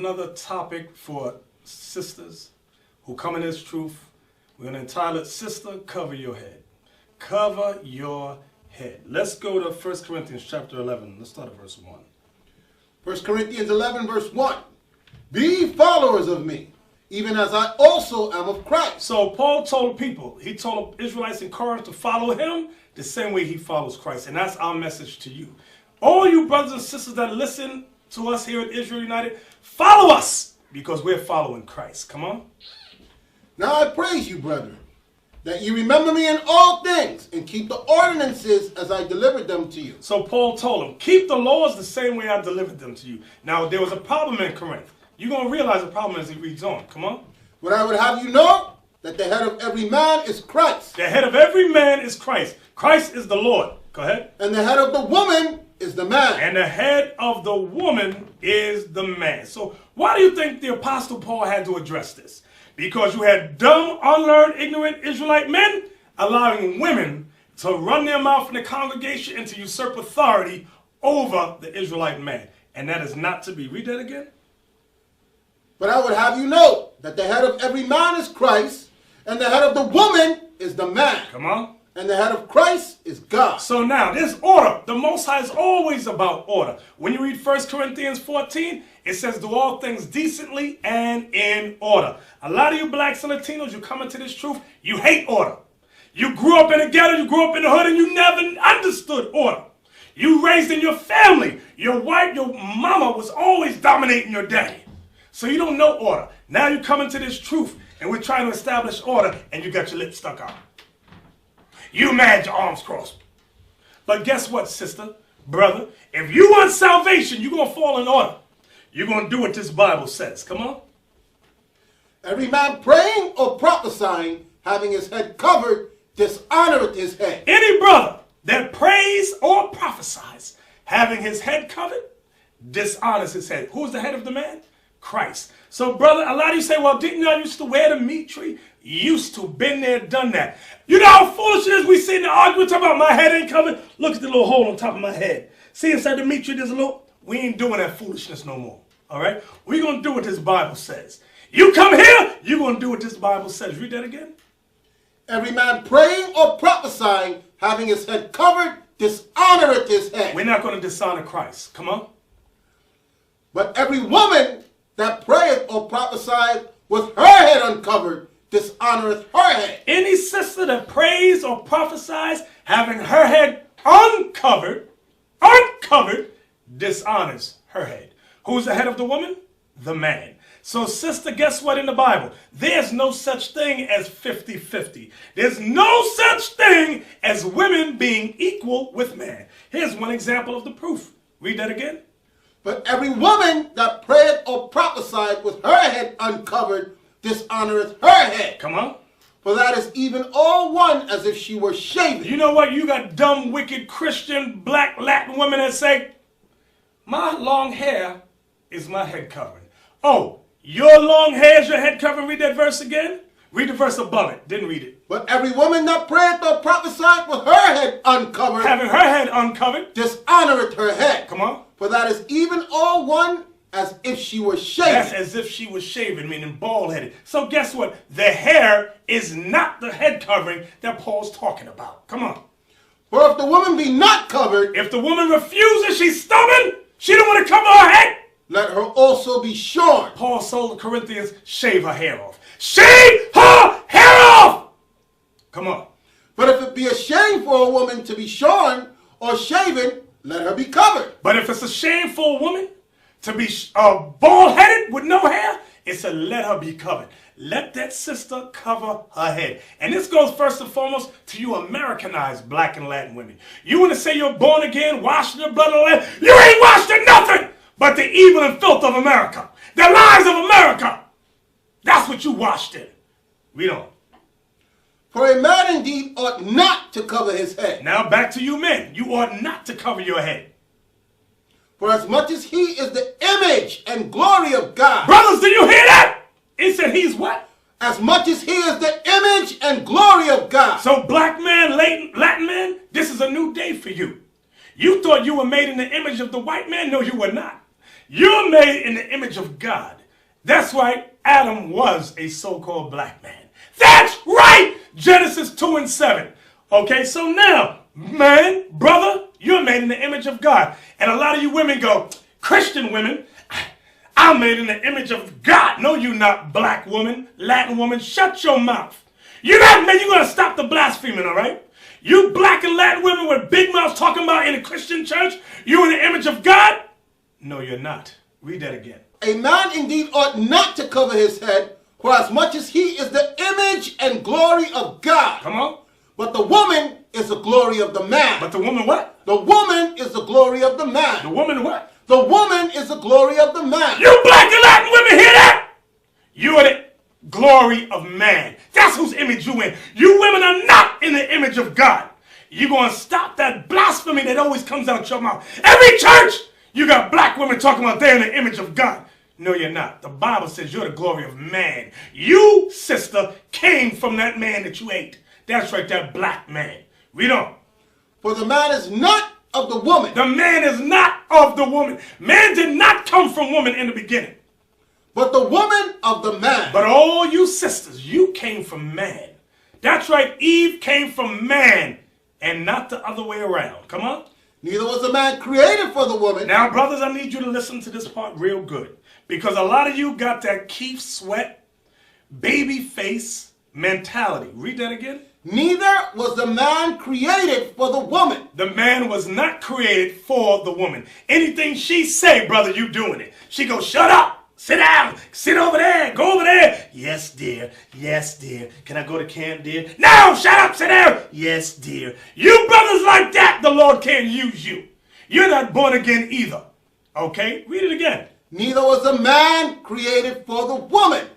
another topic for sisters who come in this truth. We're going to entitle it, Sister, Cover Your Head. Cover your head. Let's go to 1 Corinthians chapter 11. Let's start at verse 1. 1 Corinthians 11 verse 1. Be followers of me, even as I also am of Christ. So Paul told people, he told the Israelites in Corinth to follow him the same way he follows Christ. And that's our message to you. All you brothers and sisters that listen to us here at Israel United, follow us because we're following Christ. Come on. Now I praise you, brethren, that you remember me in all things and keep the ordinances as I delivered them to you. So Paul told them, keep the laws the same way I delivered them to you. Now there was a problem in Corinth. You're going to realize the problem as he reads on. Come on. But I would have you know that the head of every man is Christ. The head of every man is Christ. Christ is the Lord. Go ahead. And the head of the woman is the man. And the head of the woman is the man. So why do you think the Apostle Paul had to address this? Because you had dumb, unlearned, ignorant Israelite men allowing women to run their mouth in the congregation and to usurp authority over the Israelite man. And that is not to be. Read that again. But I would have you know that the head of every man is Christ, and the head of the woman is the man. Come on. And the head of Christ is God. So now, there's order. The Most High is always about order. When you read 1 Corinthians 14, it says, do all things decently and in order. A lot of you blacks and Latinos, you come into this truth, you hate order. You grew up in the ghetto, you grew up in the hood, and you never understood order. You raised in your family. Your wife, your mama was always dominating your daddy. So you don't know order. Now you come into this truth, and we're trying to establish order, and you got your lips stuck out. You mad, your arms crossed. But guess what, sister, brother? If you want salvation, you're going to fall in order. You're going to do what this Bible says. Come on. Every man praying or prophesying, having his head covered, dishonoreth his head. Any brother that prays or prophesies, having his head covered, dishonors his head. Who's the head of the man? Christ. So, brother, a lot of you say, well, didn't y'all used to wear the meat tree? Used to, been there, done that. You know how foolish it is? We sit in the argument talking about my head ain't covered. Look at the little hole on top of my head. See inside the meat tree, there's a little. We ain't doing that foolishness no more. All right? We're going to do what this Bible says. You come here, you're going to do what this Bible says. Read that again. Every man praying or prophesying, having his head covered, dishonoreth his head. We're not going to dishonor Christ. Come on. But every woman that prayeth or prophesieth with her head uncovered, dishonoreth her head. Any sister that prays or prophesies, having her head uncovered, dishonors her head. Who's the head of the woman? The man. So, sister, guess what in the Bible? There's no such thing as 50-50. There's no such thing as women being equal with man. Here's one example of the proof. Read that again. But every woman that prayeth or prophesied with her head uncovered, dishonoreth her head. Come on. For that is even all one as if she were shaven. You know what? You got dumb, wicked Christian, black, Latin women that say, my long hair is my head covering. Oh, your long hair is your head covering? Read that verse again. Read the verse above it. Didn't read it. But every woman that prayeth or prophesied with her head uncovered, having her head uncovered, dishonoreth her head. Come on. For that is even all one as if she were shaven. That's as if she was shaven, meaning bald-headed. So guess what? The hair is not the head covering that Paul's talking about. Come on. For if the woman be not covered, if the woman refuses, she's stubborn, she don't want to cover her head, let her also be shorn. Paul told the Corinthians, shave her hair off. Shave her hair off! Come on. But if it be a shame for a woman to be shorn or shaven, let her be covered. But if it's a shame for a woman to be bald-headed with no hair, it's a let her be covered. Let that sister cover her head. And this goes first and foremost to you Americanized black and Latin women. You want to say you're born again, washed in the blood of the Lamb? You ain't washed in nothing but the evil and filth of America. The lies of America. That's what you washed in. Read on. For a man indeed ought not to cover his head. Now back to you men. You ought not to cover your head. For as much as he is the image and glory of God. Brothers, do you hear that? It said he's what? As much as he is the image and glory of God. So black man, Latin man, this is a new day for you. You thought you were made in the image of the white man. No, you were not. You're made in the image of God. That's right, Adam was a so-called black man. That's right, Genesis 2 and 7. Okay, so now, man, brother, you're made in the image of God. And a lot of you women go, Christian women, I'm made in the image of God. No, you're not, black woman, Latin woman. Shut your mouth. You're not, man, you're going to stop the blaspheming, all right? You black and Latin women with big mouths talking about in a Christian church, you in the image of God? No, you're not. Read that again. A man indeed ought not to cover his head, for as much as he is the image and glory of God. Come on. But the woman is the glory of the man. But the woman what? The woman is the glory of the man. The woman what? The woman is the glory of the man. You black and Latin women hear that? You are the glory of man. That's whose image you in. You women are not in the image of God. You're going to stop that blasphemy that always comes out your mouth. Every church, you got black women talking about they're in the image of God. No, you're not. The Bible says you're the glory of man. You, sister, came from that man that you ate. That's right, that black man. Read on. For the man is not of the woman. The man is not of the woman. Man did not come from woman in the beginning. But the woman of the man. But all you sisters, you came from man. That's right, Eve came from man and not the other way around. Come on. Neither was the man created for the woman. Now, brothers, I need you to listen to this part real good. Because a lot of you got that Keith Sweat, baby face mentality. Read that again. Neither was the man created for the woman. The man was not created for the woman. Anything she say, brother, you doing it. She goes, shut up, sit down, sit over there, go over there. Yes, dear. Yes, dear. Can I go to camp, dear? No, shut up, sit down. Yes, dear. You brothers like that, the Lord can't use you. You're not born again either. Okay, read it again. Neither was the man created for the woman,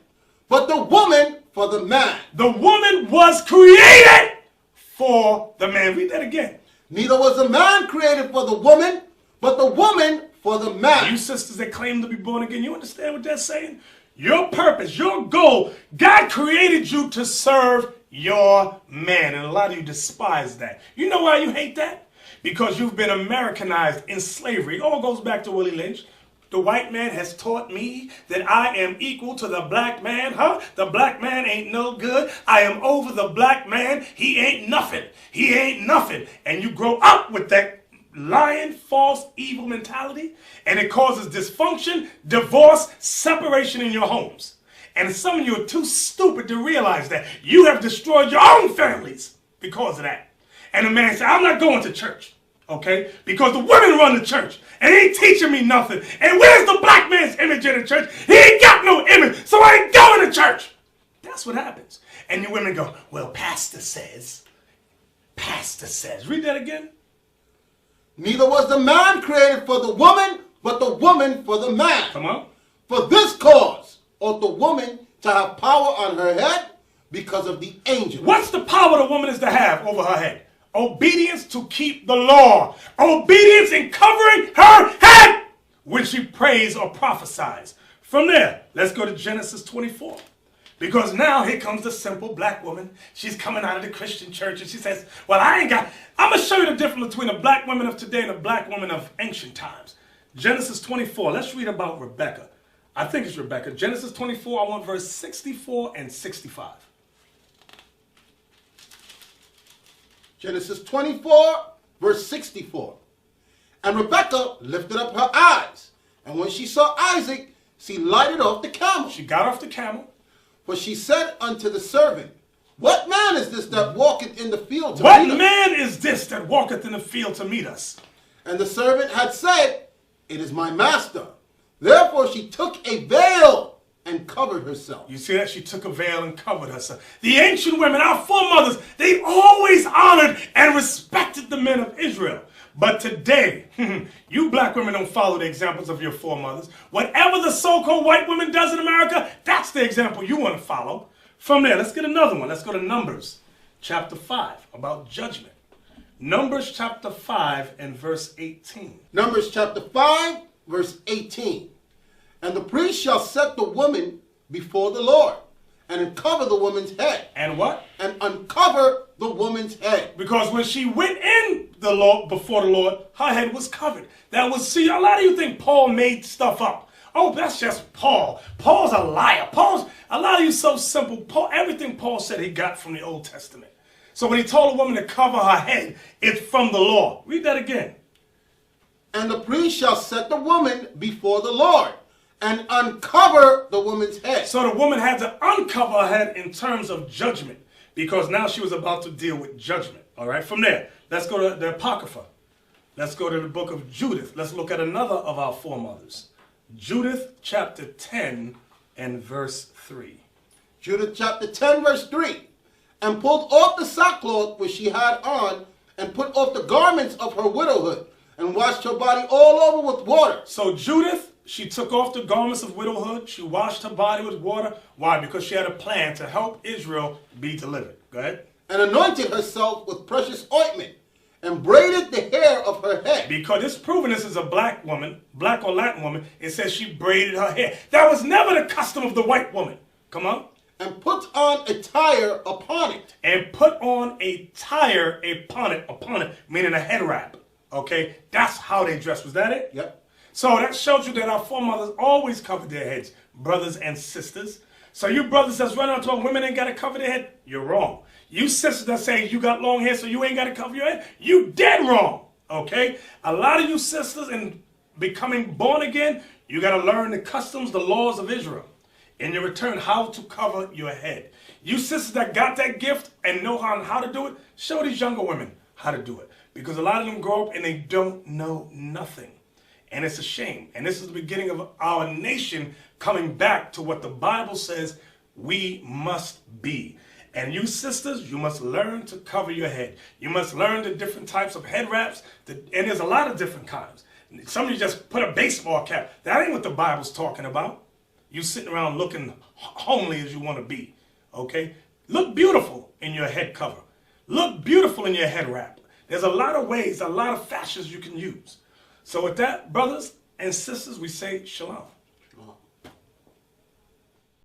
but the woman for the man. The woman was created for the man. Read that again. Neither was the man created for the woman, but the woman for the man. You sisters that claim to be born again, you understand what that's saying? Your purpose, your goal, God created you to serve your man. And a lot of you despise that. You know why you hate that? Because you've been Americanized in slavery. It all goes back to Willie Lynch. The white man has taught me that I am equal to the black man, huh? The black man ain't no good. I am over the black man. He ain't nothing. He ain't nothing. And you grow up with that lying, false, evil mentality, and it causes dysfunction, divorce, separation in your homes. And some of you are too stupid to realize that you have destroyed your own families because of that. And the man said, I'm not going to church. Okay? Because the women run the church. And he ain't teaching me nothing. And where's the black man's image in the church? He ain't got no image, so I ain't going to church. That's what happens. And the women go, well, pastor says. Pastor says. Read that again. Neither was the man created for the woman, but the woman for the man. Come on. For this cause ought the woman to have power on her head because of the angel. What's the power the woman is to have over her head? Obedience to keep the law. Obedience in covering her head when she prays or prophesies. From there, let's go to Genesis 24. Because now here comes the simple black woman. She's coming out of the Christian church and she says, well, I'm going to show you the difference between the black women of today and the black women of ancient times. Genesis 24, let's read about Rebecca. I think it's Rebecca. Genesis 24, I want verse 64 and 65. Genesis 24, verse 64. And Rebekah lifted up her eyes, and when she saw Isaac, she lighted off the camel. She got off the camel. For she said unto the servant, what man is this that walketh in the field to What meet us? man is this that walketh in the field to meet us? And the servant had said, it is my master. Therefore she took a veil and covered herself. You see that? She took a veil and covered herself. The ancient women, our foremothers, they always honored and respected the men of Israel. But today, you black women don't follow the examples of your foremothers. Whatever the so-called white woman does in America, that's the example you want to follow. From there, let's get another one. Let's go to Numbers chapter 5 about judgment. Numbers chapter 5 and verse 18. Numbers chapter 5, verse 18. And the priest shall set the woman before the Lord, and uncover the woman's head. And what? And uncover the woman's head. Because when she went in the Lord, before the Lord, her head was covered. That was, see, a lot of you think Paul made stuff up. Oh, that's just Paul. Paul's a liar. A lot of you so simple. Paul, everything Paul said he got from the Old Testament. So when he told a woman to cover her head, it's from the law. Read that again. And the priest shall set the woman before the Lord and uncover the woman's head. So the woman had to uncover her head in terms of judgment, because now she was about to deal with judgment. All right, from there, let's go to the Apocrypha. Let's go to the book of Judith. Let's look at another of our foremothers. Judith chapter 10 and verse 3. Judith chapter 10 verse 3. And pulled off the sackcloth which she had on, and put off the garments of her widowhood, and washed her body all over with water. So Judith, she took off the garments of widowhood. She washed her body with water. Why? Because she had a plan to help Israel be delivered. Go ahead. And anointed herself with precious ointment, and braided the hair of her head. Because it's proven this is a black woman, black or Latin woman. It says she braided her hair. That was never the custom of the white woman. Come on. And put on a tire upon it. And put on a tire upon it, meaning a head wrap. Okay? That's how they dressed. Was that it? Yep. So that shows you that our foremothers always covered their heads, brothers and sisters. So you brothers that's running around talking women ain't got to cover their head, you're wrong. You sisters that saying you got long hair so you ain't got to cover your head, you dead wrong. Okay? A lot of you sisters in becoming born again, you got to learn the customs, the laws of Israel. In your return, how to cover your head. You sisters that got that gift and know how to do it, show these younger women how to do it. Because a lot of them grow up and they don't know nothing. And it's a shame. And this is the beginning of our nation coming back to what the Bible says we must be. And you sisters, you must learn to cover your head. You must learn the different types of head wraps. And there's a lot of different kinds. Some of you just put a baseball cap. That ain't what the Bible's talking about. You sitting around looking homely as you want to be. Okay? Look beautiful in your head cover. Look beautiful in your head wrap. There's a lot of ways, a lot of fashions you can use. So with that, brothers and sisters, we say shalom.